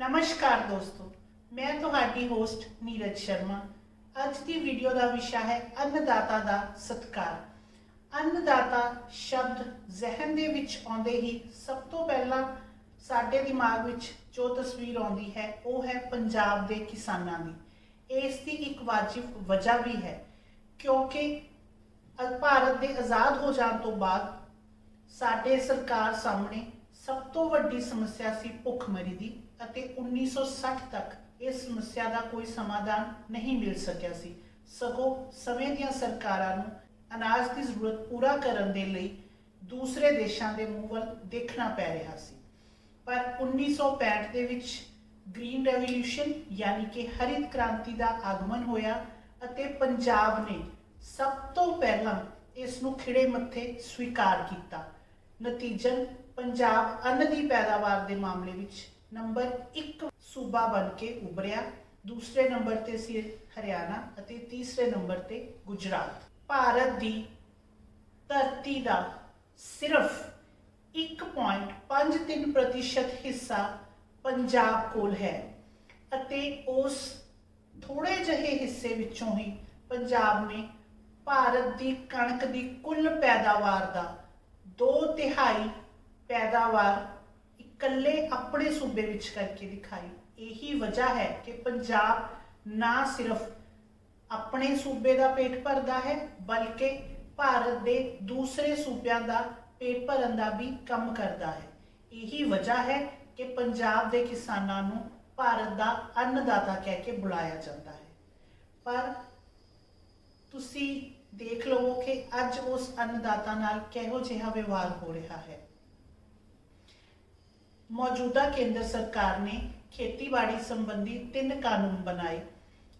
नमस्कार दोस्तों, मैं तुहाडी होस्ट नीरज शर्मा। अज की वीडियो का विषय है अन्नदाता का सत्कार। अन्नदाता शब्द जहन दे विच आउंदे ही सब तो पहला साडे दिमाग विच जो तस्वीर आउंदी है वो है पंजाब दे किसानां दी। इसकी एक वाजिब वजह भी है क्योंकि भारत के आज़ाद हो जाने तो बाद साडे सरकार सामने सब तो वड्डी समस्या सी भुखमरी दी अते 1960 तक इस समस्या का कोई समाधान नहीं मिल सकिया सी। सगों समय दियां सरकारां नूं अनाज की जरूरत पूरा करन दे लई दूसरे देशों के मूँह वल देखना पै रहा सी। पर 1965 दे विच ग्रीन रेवोल्यूशन यानी कि हरित क्रांति का आगमन होया अते पंजाब ने सब तो पहला इसनूं खिड़े मत्थे स्वीकार किया। नतीजन पंजाब अन्न की पैदावार के मामले विच नंबर 1 सूबा बन के उभरिया। दूसरे नंबर ते सी हरियाणा अते तीसरे नंबर ते गुजरात। भारत की धरती का सिर्फ 1.53% हिस्सा पंजाब कोल है अते उस थोड़े जहे हिस्से विचों ही पंजाब ने भारत की कणक की कुल पैदावार का 2/3 पैदावार इकल्ले अपने सूबे विच करके दिखाई। यही वजह है कि पंजाब ना सिर्फ अपने सूबे का पेट भरदा है बल्कि भारत के दूसरे सूबों का पेट भरन का भी काम करता है। यही वजह है कि पंजाब के किसानों को भारत का अन्नदाता कह के बुलाया जाता है। पर तुसी देख लो कि अज उस अन्नदाता नाल किहो जिहा व्यवहार हो रहा है। मौजूदा केंद्र सरकार ने खेतीबाड़ी संबंधी 3 कानून बनाए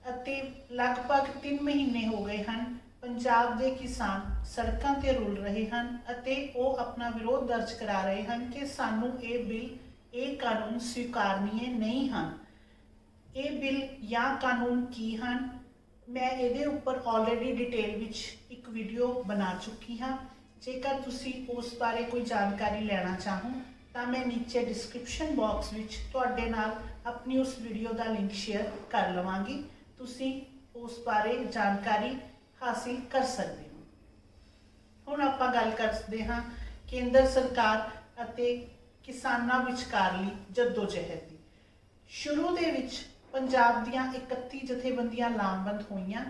अते लगभग 3 महीने हो गए हैं पंजाब के किसान सड़कों ते रुल रहे हैं अते वो अपना विरोध दर्ज करा रहे हैं कि सानू ये बिल ये कानून स्वीकारनीय नहीं हैं। ये बिल या कानून की हैं मैं ये उपर ऑलरेडी डिटेल विच एक वीडियो बना चुकी हाँ। जेकर तुसी उस बारे कोई जानकारी लेना चाहो तो मैं नीचे डिस्क्रिप्शन बॉक्स विच तुहाडे नाल अपनी उस वीडियो का लिंक शेयर कर लवांगी। तुसी उस बारे जानकारी हासिल कर सकते हो। हुण आपां गल करदे हां केंद्र सरकार अते किसानां विचकारली जद्दोजहद दी। शुरू दे विच पंजाब दियां 31 जथेबंदियां लामबंद होईयां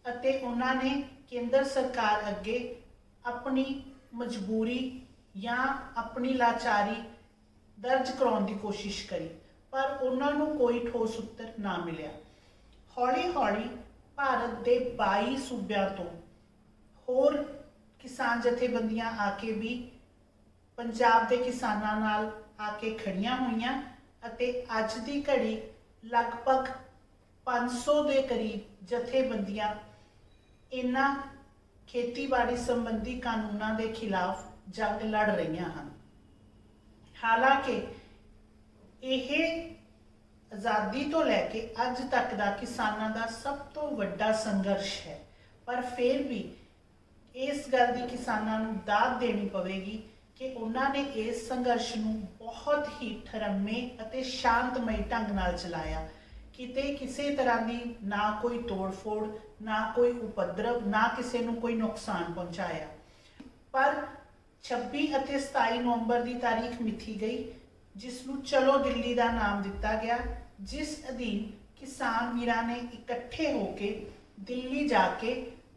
अते उन्हां ने केंद्र सरकार अगे अपनी मजबूरी या अपनी लाचारी दर्ज कराउण दी कोशिश करी पर उन्होंने कोई ठोस उत्तर ना मिलिया। हौली हौली भारत के 22 सूबों तो होर किसान जथेबंदियां आके भी पंजाब के किसानां नाल आके खड़ियां हुईयां अते अज दी घड़ी लगभग 500 के करीब जथेबंदियां इन्हां खेतीबाड़ी संबंधी कानूनों के खिलाफ जंग लड़ रही हैं। हालांकि यह आज़ादी तो लैके अज तक का किसानों का सब तो वड्डा संघर्ष है पर फिर भी इस गल की किसानों को दाद देनी पवेगी कि उन्होंने इस संघर्ष को बहुत ही ठरमे अते शांतमई ढंग नाल चलाया। किते किसी तरह की ना कोई तोड़ फोड़ ना कोई उपद्रव ना किसी को कोई नुकसान पहुँचाया। पर 26 और 27 नवंबर की तारीख मिथी गई जिसनों चलो दिल्ली का नाम दिता गया, जिस अधीन किसान वीरां ने इकट्ठे होकर दिल्ली जाके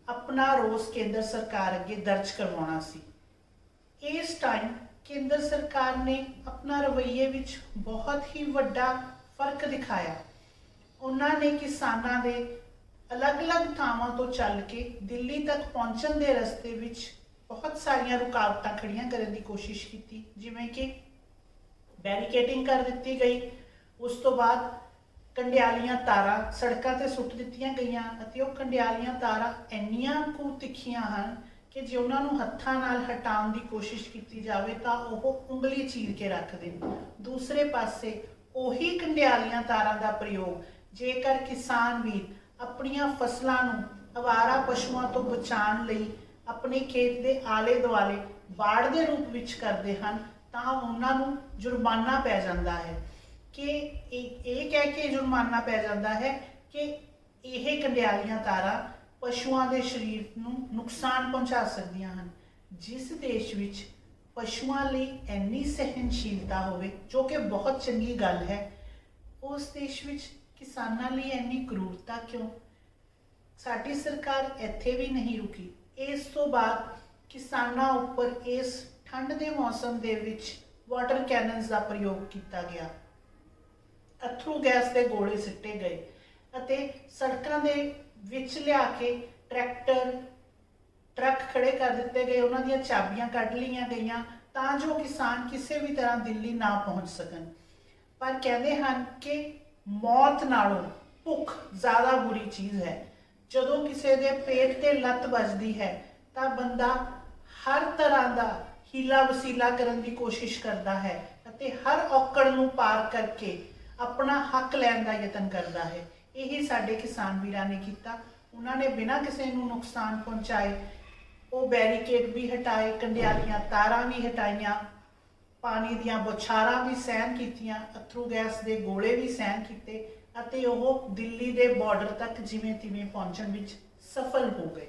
अपना रोस केंद्र सरकार अगे दर्ज करवाना सी। इस टाइम केंद्र सरकार ने अपना रवैये विच बहुत ही वड्डा फर्क दिखाया। उन्होंने किसानों के अलग अलग थावां तो चल के दिल्ली तक पहुँचने के रस्ते विच बहुत सारिया रुकावटां खड़ियां करने की कोशिश की, जिवें कि बैरीकेडिंग कर दी गई। उस तो बाद कंडियालियां तारां सड़कों पर सुट दित्तियां गईयां अते ओह कंडियालियां तारां इन्नियां कु तिखियां हन कि जे उन्होंने हत्थां नाल हटाउण की कोशिश की जाए तो वह उंगली चीर के रख देन। दूसरे पासे उही कंडियालियां तारां का प्रयोग जेकर किसान वीर अपनियां फसलों आवारा पशुओं तो बचाने लई अपने खेत के आले दुआले बाड़ के रूप में करते हैं तो उन्होंने जुर्माना पै जाता है। कि ਇਹ ਕਹਿ ਕੇ ਜੁਰਮਾਨਾ ਪੈ ਜਾਂਦਾ ਹੈ ਕਿ ਇਹ ਕੰਡਿਆਲੀਆਂ ਤਾਰਾਂ ਪਸ਼ੂਆਂ ਦੇ ਸਰੀਰ ਨੂੰ ਨੁਕਸਾਨ ਪਹੁੰਚਾ ਸਕਦੀਆਂ ਹਨ। ਜਿਸ ਦੇਸ਼ ਵਿੱਚ ਪਸ਼ੂਆਂ ਲਈ ਇੰਨੀ ਸਹਿਨਸ਼ੀਲਤਾ ਹੋਵੇ, ਜੋ ਕਿ ਬਹੁਤ ਚੰਗੀ ਗੱਲ ਹੈ, ਉਸ ਦੇਸ਼ ਵਿੱਚ ਕਿਸਾਨਾਂ ਲਈ ਇੰਨੀ ਕਰੂਰਤਾ ਕਿਉਂ? ਸਾਡੀ ਸਰਕਾਰ ਇੱਥੇ ਵੀ ਨਹੀਂ ਰੁਕੀ। ਇਸ ਤੋਂ ਬਾਅਦ ਕਿਸਾਨਾਂ ਉੱਪਰ ਇਸ ਠੰਡ ਦੇ ਮੌਸਮ ਦੇ ਵਿੱਚ ਵਾਟਰ ਕੈਨਨਸ ਦਾ ਪ੍ਰਯੋਗ ਕੀਤਾ ਗਿਆ, ਅਥਰੂ ਗੈਸ ਦੇ ਗੋਲੇ ਸਿੱਟੇ ਗਏ ਅਤੇ ਸੜਕਾਂ ਦੇ ਵਿੱਚ ਲਿਆ ਕੇ ਟਰੱਕ ਖੜੇ ਕਰ ਦਿੱਤੇ ਗਏ, ਉਹਨਾਂ ਦੀਆਂ ਚਾਬੀਆਂ ਕੱਢ ਲਈਆਂ ਗਈਆਂ ਤਾਂ ਜੋ ਕਿਸਾਨ ਕਿਸੇ ਵੀ ਤਰ੍ਹਾਂ ਦਿੱਲੀ ਨਾ ਪਹੁੰਚ ਸਕਣ। ਪਰ ਕਹਿੰਦੇ ਹਨ ਕਿ ਮੌਤ ਨਾਲੋਂ ਭੁੱਖ ਜ਼ਿਆਦਾ ਬੁਰੀ ਚੀਜ਼ ਹੈ। ਜਦੋਂ ਕਿਸੇ ਦੇ ਪੇਟ ਤੇ ਲੱਤ ਵੱਜਦੀ ਹੈ ਤਾਂ ਬੰਦਾ ਹਰ ਤਰ੍ਹਾਂ ਦਾ ਹੀਲਾ ਵਸੀਲਾ ਕਰਨ ਦੀ ਕੋਸ਼ਿਸ਼ ਕਰਦਾ ਹੈ ਅਤੇ ਹਰ ਔਕੜ ਨੂੰ ਪਾਰ ਕਰਕੇ ਆਪਣਾ ਹੱਕ ਲੈਣ ਦਾ ਯਤਨ ਕਰਦਾ ਹੈ। ਇਹੀ ਸਾਡੇ ਕਿਸਾਨ ਵੀਰਾਂ ਨੇ ਕੀਤਾ। ਉਹਨਾਂ ਨੇ ਬਿਨਾਂ ਕਿਸੇ ਨੂੰ ਨੁਕਸਾਨ ਪਹੁੰਚਾਏ ਉਹ ਬੈਰੀਕੇਡ ਵੀ ਹਟਾਏ, ਕੰਡਿਆਲੀਆਂ ਤਾਰਾਂ ਵੀ ਹਟਾਈਆਂ, ਪਾਣੀ ਦੀਆਂ ਬੌਛਾਰਾਂ ਵੀ ਸਹਿਣ ਕੀਤੀਆਂ, ਅਥਰੂ ਗੈਸ ਦੇ ਗੋਲੇ ਵੀ ਸਹਿਣ ਕੀਤੇ ਅਤੇ ਉਹ ਦਿੱਲੀ ਦੇ ਬਾਰਡਰ ਤੱਕ ਜਿਵੇਂ ਤਿਵੇਂ ਪਹੁੰਚਣ ਵਿੱਚ ਸਫਲ ਹੋ ਗਏ।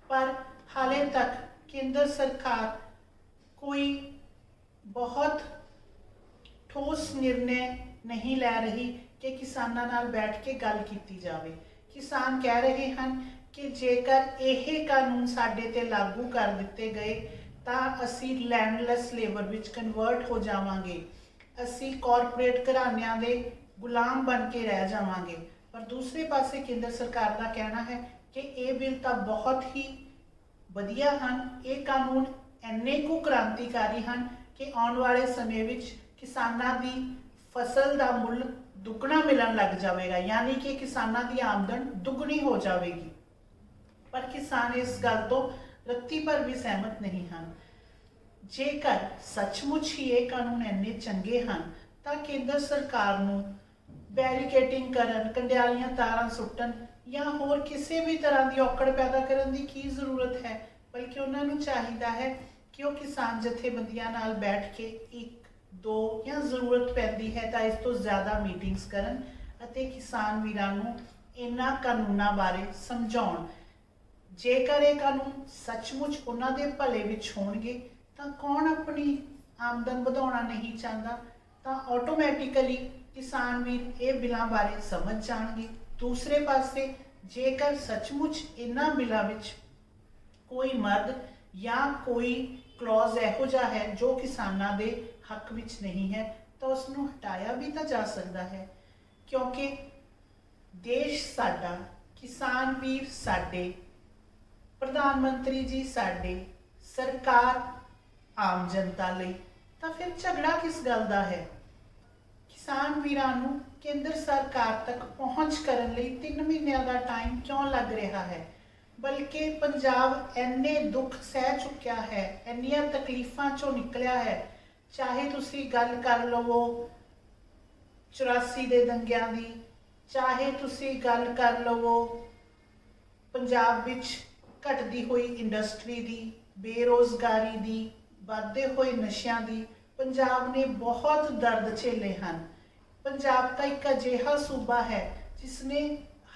ਪਰ ਹਾਲੇ ਤੱਕ ਕੇਂਦਰ ਸਰਕਾਰ ਕੋਈ ਬਹੁਤ ਠੋਸ ਨਿਰਣੇ ਨਹੀਂ ਲੈ ਰਹੀ ਕਿ ਕਿਸਾਨਾਂ ਨਾਲ ਬੈਠ ਕੇ ਗੱਲ ਕੀਤੀ ਜਾਵੇ। ਕਿਸਾਨ ਕਹਿ ਰਹੇ ਹਨ ਕਿ ਜੇਕਰ ਇਹ ਕਾਨੂੰਨ ਸਾਡੇ ਤੇ ਲਾਗੂ ਕਰ ਦਿੱਤੇ ਗਏ ਤਾਂ ਅਸੀਂ ਲੈਂਡਲੈਸ ਲੇਬਰ ਵਿੱਚ ਕਨਵਰਟ ਹੋ ਜਾਵਾਂਗੇ, ਅਸੀਂ ਕਾਰਪੋਰੇਟ ਘਰਾਣਿਆਂ ਦੇ ਗੁਲਾਮ ਬਣ ਕੇ ਰਹਿ ਜਾਵਾਂਗੇ। ਪਰ ਦੂਸਰੇ ਪਾਸੇ ਕੇਂਦਰ ਸਰਕਾਰ ਦਾ ਕਹਿਣਾ ਹੈ ਕਿ ਇਹ ਬਿੱਲ ਤਾਂ ਬਹੁਤ ਹੀ ਵਧੀਆ ਹਨ, ਇਹ ਕਾਨੂੰਨ ਇੰਨੇ ਕੁ ਕ੍ਰਾਂਤੀਕਾਰੀ ਹਨ ਕਿ ਆਉਣ ਵਾਲੇ ਸਮੇਂ ਵਿੱਚ ਕਿਸਾਨਾਂ ਦੀ ਫਸਲ ਦਾ ਮੁੱਲ ਦੁੱਗਣਾ ਮਿਲਣ ਲੱਗ ਜਾਵੇਗਾ, ਯਾਨੀ ਕਿ ਕਿਸਾਨਾਂ ਦੀ ਆਮਦਨ ਦੁੱਗਣੀ ਹੋ ਜਾਵੇਗੀ। ਪਰ ਕਿਸਾਨ ਇਸ ਗੱਲ ਤੋਂ ਰੱਤੀ ਭਰ ਵੀ ਸਹਿਮਤ ਨਹੀਂ ਹਨ। ਜੇਕਰ ਸੱਚਮੁੱਚ ਹੀ ਇਹ ਕਾਨੂੰਨ ਇੰਨੇ ਚੰਗੇ ਹਨ ਤਾਂ ਕੇਂਦਰ ਸਰਕਾਰ ਨੂੰ ਬੈਰੀਕੇਡਿੰਗ ਕਰਨ, ਕੰਡਿਆਲੀਆਂ ਤਾਰਾਂ ਸੁੱਟਣ ਜਾਂ ਹੋਰ ਕਿਸੇ ਵੀ ਤਰ੍ਹਾਂ ਦੀ ਔਕੜ ਪੈਦਾ ਕਰਨ ਦੀ ਕੀ ਜ਼ਰੂਰਤ ਹੈ? ਬਲਕਿ ਉਹਨਾਂ ਨੂੰ ਚਾਹੀਦਾ ਹੈ ਕਿ ਉਹ ਕਿਸਾਨ ਜਥੇਬੰਦੀਆਂ ਨਾਲ ਬੈਠ ਕੇ ਇੱਕ ਦੋ ਜਾਂ ਜ਼ਰੂਰਤ ਪੈਂਦੀ ਹੈ ਤਾਂ ਇਸ ਤੋਂ ਜ਼ਿਆਦਾ ਮੀਟਿੰਗਸ ਕਰਨ ਅਤੇ ਕਿਸਾਨ ਵੀਰਾਂ ਨੂੰ ਇਹਨਾਂ ਕਾਨੂੰਨਾਂ ਬਾਰੇ ਸਮਝਾਉਣ। ਜੇਕਰ ਇਹ ਕਾਨੂੰਨ ਸੱਚਮੁੱਚ ਉਹਨਾਂ ਦੇ ਭਲੇ ਵਿੱਚ ਹੋਣਗੇ ਤਾਂ ਕੌਣ ਆਪਣੀ ਆਮਦਨ ਵਧਾਉਣਾ ਨਹੀਂ ਚਾਹੁੰਦਾ? ਤਾਂ ਆਟੋਮੈਟਿਕਲੀ ਕਿਸਾਨ ਵੀਰ ਇਹ ਬਿੱਲਾਂ ਬਾਰੇ ਸਮਝ ਜਾਣਗੇ। ਦੂਸਰੇ ਪਾਸੇ ਜੇਕਰ ਸੱਚਮੁੱਚ ਇਹਨਾਂ ਬਿੱਲਾਂ ਵਿੱਚ ਕੋਈ ਮਦ ਜਾਂ ਕੋਈ ਕਲੌਜ਼ ਇਹੋ ਜਿਹਾ ਹੈ ਜੋ ਕਿਸਾਨਾਂ ਦੇ ਹੱਕ ਵਿੱਚ ਨਹੀਂ ਹੈ ਤਾਂ ਉਸ ਨੂੰ ਹਟਾਇਆ ਵੀ ਤਾਂ ਜਾ ਸਕਦਾ ਹੈ, ਕਿਉਂਕਿ ਦੇਸ਼ ਸਾਡਾ, ਕਿਸਾਨ ਵੀਰ ਸਾਡੇ, ਪ੍ਰਧਾਨ ਮੰਤਰੀ ਜੀ ਸਾਡੇ, ਸਰਕਾਰ ਆਮ ਜਨਤਾ ਲਈ, ਤਾਂ ਫਿਰ ਝਗੜਾ ਕਿਸ ਗੱਲ ਦਾ ਹੈ? ਕਿਸਾਨ ਵੀਰਾਂ ਨੂੰ ਕੇਂਦਰ ਸਰਕਾਰ ਤੱਕ ਪਹੁੰਚ ਕਰਨ ਲਈ 3 ਮਹੀਨਿਆਂ ਦਾ ਟਾਈਮ ਕਿਉਂ ਲੱਗ ਰਿਹਾ ਹੈ? ਬਲਕਿ ਪੰਜਾਬ ਇੰਨੇ ਦੁੱਖ ਸਹਿ ਚੁੱਕਿਆ ਹੈ, ਇੰਨੀਆਂ ਤਕਲੀਫਾਂ ਚੋਂ ਨਿਕਲਿਆ ਹੈ। ਚਾਹੇ ਤੁਸੀਂ ਗੱਲ ਕਰ ਲਵੋ 84 ਦੇ ਦੰਗਿਆਂ ਦੀ, ਚਾਹੇ ਤੁਸੀਂ ਗੱਲ ਕਰ ਲਵੋ ਪੰਜਾਬ ਵਿੱਚ ਘਟਦੀ ਹੋਈ ਇੰਡਸਟਰੀ ਦੀ, ਬੇਰੋਜ਼ਗਾਰੀ ਦੀ, ਵੱਧਦੇ ਹੋਏ ਨਸ਼ਿਆਂ ਦੀ, ਪੰਜਾਬ ਨੇ ਬਹੁਤ ਦਰਦ ਝੇਲੇ ਹਨ। ਪੰਜਾਬ ਤਾਂ ਇੱਕ ਅਜਿਹਾ ਸੂਬਾ ਹੈ ਜਿਸ ਨੇ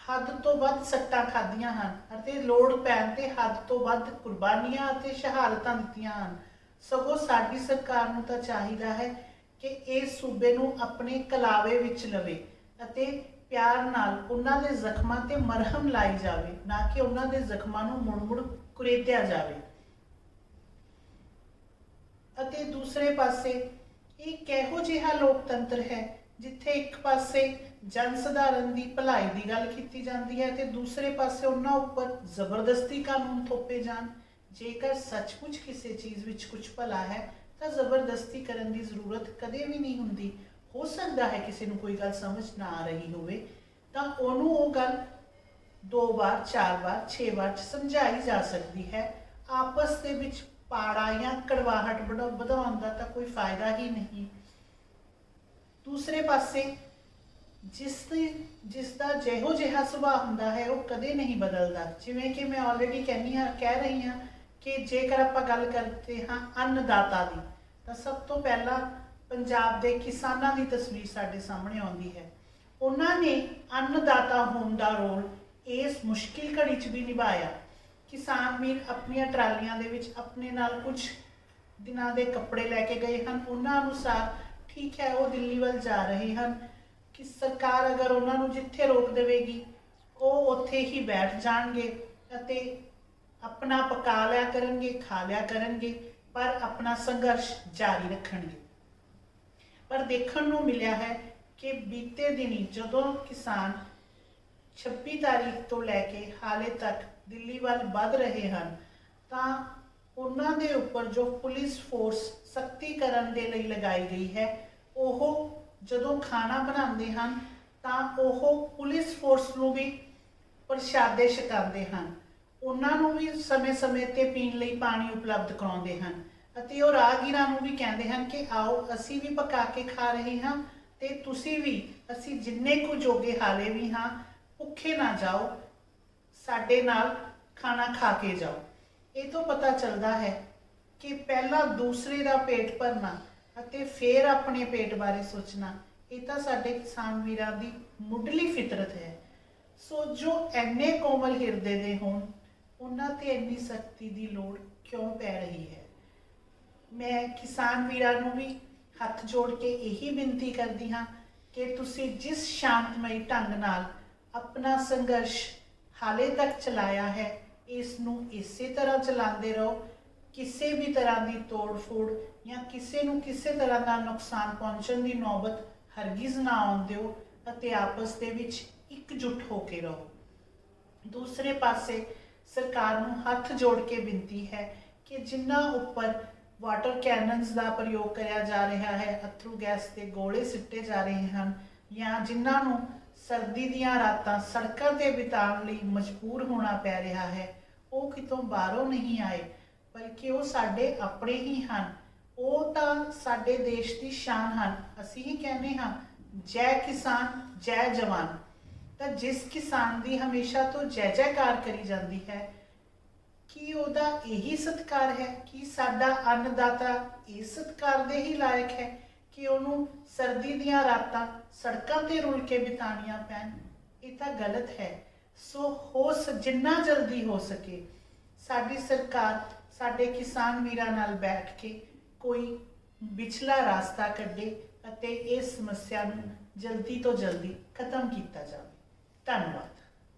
ਹੱਦ ਤੋਂ ਵੱਧ ਸੱਟਾਂ ਖਾਧੀਆਂ ਹਨ ਅਤੇ ਲੋੜ ਪੈਣ ਤੇ ਹੱਦ ਤੋਂ ਵੱਧ ਕੁਰਬਾਨੀਆਂ ਅਤੇ ਸ਼ਹਾਦਤਾਂ ਦਿੱਤੀਆਂ ਹਨ। ਸਗੋਂ ਸਾਡੀ ਸਰਕਾਰ ਨੂੰ ਤਾਂ ਚਾਹੀਦਾ ਹੈ ਕਿ ਇਸ ਸੂਬੇ ਨੂੰ ਆਪਣੇ ਕਲਾਵੇ ਵਿੱਚ ਲਵੇ ਅਤੇ ਪਿਆਰ ਨਾਲ ਉਹਨਾਂ ਦੇ ਜ਼ਖਮਾਂ ਤੇ ਮਰਹਮ ਲਾਈ ਜਾਵੇ, ਨਾ ਕਿ ਉਹਨਾਂ ਦੇ ਜ਼ਖਮਾਂ ਨੂੰ ਮੁੜ-ਮੁੜ ਕੁਰੇਦਿਆ ਜਾਵੇ। ਅਤੇ ਦੂਸਰੇ ਪਾਸੇ ਇਹ ਕਿਹੋ ਜਿਹਾ ਲੋਕਤੰਤਰ ਹੈ ਜਿੱਥੇ ਇੱਕ ਪਾਸੇ ਜਨ ਸਧਾਰਨ ਦੀ ਭਲਾਈ ਦੀ ਗੱਲ ਕੀਤੀ ਜਾਂਦੀ ਹੈ ਤੇ ਦੂਸਰੇ ਪਾਸੇ ਉਹਨਾਂ ਉੱਪਰ ਜ਼ਬਰਦਸਤੀ ਕਾਨੂੰਨ ਥੋਪੇ ਜਾਣ। ਜੇਕਰ ਸੱਚਮੁੱਚ ਕਿਸੇ ਚੀਜ਼ ਵਿੱਚ ਕੁਝ ਭਲਾ ਹੈ ਤਾਂ ਜ਼ਬਰਦਸਤੀ ਕਰਨ ਦੀ ਜ਼ਰੂਰਤ ਕਦੇ ਵੀ ਨਹੀਂ ਹੁੰਦੀ। ਹੋ ਸਕਦਾ ਹੈ ਕਿਸੇ ਨੂੰ ਕੋਈ ਗੱਲ ਸਮਝ ਨਾ ਆ ਰਹੀ ਹੋਵੇ ਤਾਂ ਉਹਨੂੰ ਉਹ ਗੱਲ 2 ਵਾਰ 4 ਵਾਰ 6 ਵਾਰ ਸਮਝਾਈ ਜਾ ਸਕਦੀ ਹੈ। ਆਪਸ ਦੇ ਵਿੱਚ ਪਾੜਾ ਜਾਂ ਕੜਵਾਹਟ ਵਧਾਉਣ ਦਾ ਤਾਂ ਕੋਈ ਫਾਇਦਾ ਹੀ ਨਹੀਂ। ਦੂਸਰੇ ਪਾਸੇ ਜਿਸ ਦਾ ਜਿਹੋ ਜਿਹਾ ਸੁਭਾਅ ਹੁੰਦਾ ਹੈ ਉਹ ਕਦੇ ਨਹੀਂ ਬਦਲਦਾ। ਜਿਵੇਂ ਕਿ ਮੈਂ ਆਲਰੇਡੀ ਕਹਿ ਰਹੀ ਹਾਂ ਕਿ ਜੇਕਰ ਆਪਾਂ ਗੱਲ ਕਰਦੇ ਹਾਂ ਅੰਨਦਾਤਾ ਦੀ, ਤਾਂ ਸਭ ਤੋਂ ਪਹਿਲਾਂ ਪੰਜਾਬ ਦੇ ਕਿਸਾਨਾਂ ਦੀ ਤਸਵੀਰ ਸਾਡੇ ਸਾਹਮਣੇ ਆਉਂਦੀ ਹੈ। ਉਹਨਾਂ ਨੇ ਅੰਨਦਾਤਾ ਹੋਣ ਦਾ ਰੋਲ ਇਸ ਮੁਸ਼ਕਿਲ ਘੜੀ 'ਚ ਵੀ ਨਿਭਾਇਆ। ਕਿਸਾਨ ਵੀਰ ਆਪਣੀਆਂ ਟਰਾਲੀਆਂ ਦੇ ਵਿੱਚ ਆਪਣੇ ਨਾਲ ਕੁਝ ਦਿਨਾਂ ਦੇ ਕੱਪੜੇ ਲੈ ਕੇ ਗਏ ਹਨ। ਉਹਨਾਂ ਅਨੁਸਾਰ ਠੀਕ ਹੈ, ਉਹ ਦਿੱਲੀ ਵੱਲ ਜਾ ਰਹੇ ਹਨ ਕਿ ਸਰਕਾਰ ਅਗਰ ਉਹਨਾਂ ਨੂੰ ਜਿੱਥੇ ਰੋਕ ਦੇਵੇਗੀ ਉਹ ਉੱਥੇ ਹੀ ਬੈਠ ਜਾਣਗੇ ਅਤੇ ਆਪਣਾ ਪਕਾ ਲਿਆ ਕਰਨਗੇ, ਖਾ ਲਿਆ ਕਰਨਗੇ, ਪਰ ਆਪਣਾ ਸੰਘਰਸ਼ ਜਾਰੀ ਰੱਖਣਗੇ। ਪਰ ਦੇਖਣ ਨੂੰ ਮਿਲਿਆ ਹੈ ਕਿ ਬੀਤੇ ਦਿਨੀ ਜਦੋਂ ਕਿਸਾਨ 26 ਤਾਰੀਖ ਤੋਂ ਲੈ ਕੇ ਹਾਲੇ ਤੱਕ ਦਿੱਲੀ ਵੱਲ ਵੱਧ ਰਹੇ ਹਨ ਤਾਂ ਉਹਨਾਂ ਦੇ ਉੱਪਰ ਜੋ ਪੁਲਿਸ ਫੋਰਸ ਸਖਤੀ ਕਰਨ ਦੇ ਲਈ ਲਗਾਈ ਗਈ ਹੈ, ਉਹ ਜਦੋਂ ਖਾਣਾ ਬਣਾਉਂਦੇ ਹਨ ਤਾਂ ਉਹ ਪੁਲਿਸ ਫੋਰਸ ਨੂੰ ਵੀ ਪ੍ਰਸ਼ਾਦੇ ਛਕਾਉਂਦੇ ਹਨ, ਉਹਨਾਂ ਨੂੰ ਵੀ ਸਮੇਂ-ਸਮੇਂ ਤੇ ਪੀਣ ਲਈ ਪਾਣੀ ਉਪਲਬਧ ਕਰਾਉਂਦੇ ਹਨ ਅਤੇ ਉਹ ਰਾਹਗੀਰਾਂ ਨੂੰ ਵੀ ਕਹਿੰਦੇ ਹਨ ਕਿ ਆਓ ਅਸੀਂ ਵੀ ਪਕਾ ਕੇ ਖਾ ਰਹੇ ਹਾਂ ਤੇ ਤੁਸੀਂ ਵੀ, ਅਸੀਂ ਜਿੰਨੇ ਕੁ ਜੋਗੇ ਹਾਲੇ ਵੀ ਹਾਂ, ਭੁੱਖੇ ਨਾ ਜਾਓ, ਸਾਡੇ ਨਾਲ ਖਾਣਾ ਖਾ ਕੇ ਜਾਓ। ਇਹ ਤੋਂ ਪਤਾ ਚੱਲਦਾ ਹੈ ਕਿ ਪਹਿਲਾਂ ਦੂਸਰੇ ਦਾ ਪੇਟ ਭਰਨਾ ਅਤੇ ਫਿਰ ਆਪਣੇ ਪੇਟ ਬਾਰੇ ਸੋਚਣਾ, ਇਹ ਤਾਂ ਸਾਡੇ ਕਿਸਾਨ ਵੀਰਾਂ ਦੀ ਮੁੱਢਲੀ ਫਿਤਰਤ ਹੈ। ਸੋ ਜੋ ਐਨੇ ਕੋਮਲ ਹਿਰਦੇ ਦੇ ਹੋਣ, ਉਹਨਾਂ ਤੇ ਇੰਨੀ ਸਖਤੀ ਦੀ ਲੋੜ ਕਿਉਂ ਪੈ ਰਹੀ ਹੈ? ਮੈਂ ਕਿਸਾਨ ਵੀਰਾਂ ਨੂੰ ਵੀ ਹੱਥ ਜੋੜ ਕੇ ਇਹੀ ਬੇਨਤੀ ਕਰਦੀ ਹਾਂ ਕਿ ਤੁਸੀਂ ਜਿਸ ਸ਼ਾਂਤਮਈ ਢੰਗ ਨਾਲ ਆਪਣਾ ਸੰਘਰਸ਼ ਹਾਲੇ ਤੱਕ ਚਲਾਇਆ ਹੈ, ਇਸ ਨੂੰ ਇਸੇ ਤਰ੍ਹਾਂ ਚਲਾਉਂਦੇ ਰਹੋ। ਕਿਸੇ ਵੀ ਤਰ੍ਹਾਂ ਦੀ ਤੋੜ ਫੋੜ ਜਾਂ ਕਿਸੇ ਨੂੰ ਕਿਸੇ ਤਰ੍ਹਾਂ ਦਾ ਨੁਕਸਾਨ ਪਹੁੰਚਣ ਦੀ ਨੌਬਤ ਹਰਗਿਜ਼ ਨਾ ਆਉਣ ਦਿਓ ਅਤੇ ਆਪਸ ਦੇ ਵਿੱਚ ਇਕਜੁੱਟ ਹੋ ਕੇ ਰਹੋ। ਦੂਸਰੇ ਪਾਸੇ ਸਰਕਾਰ ਨੂੰ ਹੱਥ ਜੋੜ ਕੇ ਬੇਨਤੀ ਹੈ ਕਿ ਜਿਨ੍ਹਾਂ ਉੱਪਰ ਵਾਟਰ ਕੈਨਨਸ ਦਾ ਪ੍ਰਯੋਗ ਕਰਿਆ ਜਾ ਰਿਹਾ ਹੈ, ਅਥਰੂ ਗੈਸ ਦੇ ਗੋਲੇ ਸਿੱਟੇ ਜਾ ਰਹੇ ਹਨ, ਜਾਂ ਜਿਨ੍ਹਾਂ ਨੂੰ ਸਰਦੀ ਦੀਆਂ ਰਾਤਾਂ ਸੜਕਾਂ ਤੇ ਬਿਤਾਉਣ ਲਈ ਮਜਬੂਰ ਹੋਣਾ ਪੈ ਰਿਹਾ ਹੈ, ਉਹ ਕਿਤੋਂ ਬਾਹਰੋਂ ਨਹੀਂ ਆਏ, ਬਲਕਿ ਉਹ ਸਾਡੇ ਆਪਣੇ ਹੀ ਹਨ। ਉਹ ਤਾਂ ਸਾਡੇ ਦੇਸ਼ ਦੀ ਸ਼ਾਨ ਹਨ। ਅਸੀਂ ਹੀ ਕਹਿੰਦੇ ਹਾਂ, ਜੈ ਕਿਸਾਨ ਜੈ ਜਵਾਨ। ਤਾਂ ਜਿਸ ਕਿਸਾਨ ਦੀ ਹਮੇਸ਼ਾ ਤੋਂ ਜੈ ਜੈਕਾਰ ਕਰੀ ਜਾਂਦੀ ਹੈ, ਕੀ ਉਹਦਾ ਇਹੀ ਸਤਿਕਾਰ ਹੈ? ਕਿ ਸਾਡਾ ਅੰਨਦਾਤਾ ਇਸ ਸਤਿਕਾਰ ਦੇ ਹੀ ਲਾਇਕ ਹੈ ਕਿ ਉਹਨੂੰ ਸਰਦੀ ਦੀਆਂ ਰਾਤਾਂ ਸੜਕਾਂ ਤੇ ਰੁਲ ਕੇ ਬਿਤਾਉਣੀਆਂ ਪੈਣ? ਇਹ ਤਾਂ ਗਲਤ ਹੈ। ਸੋ ਜਿੰਨਾ ਜਲਦੀ ਹੋ ਸਕੇ ਸਾਡੀ ਸਰਕਾਰ ਸਾਡੇ ਕਿਸਾਨ ਵੀਰਾਂ ਨਾਲ ਬੈਠ ਕੇ ਕੋਈ ਵਿਚਲਾ ਰਾਸਤਾ ਕੱਢੇ ਅਤੇ ਇਸ ਸਮੱਸਿਆ ਨੂੰ ਜਲਦੀ ਤੋਂ ਜਲਦੀ ਖਤਮ ਕੀਤਾ ਜਾਵੇ। ਧੰਨਵਾਦ।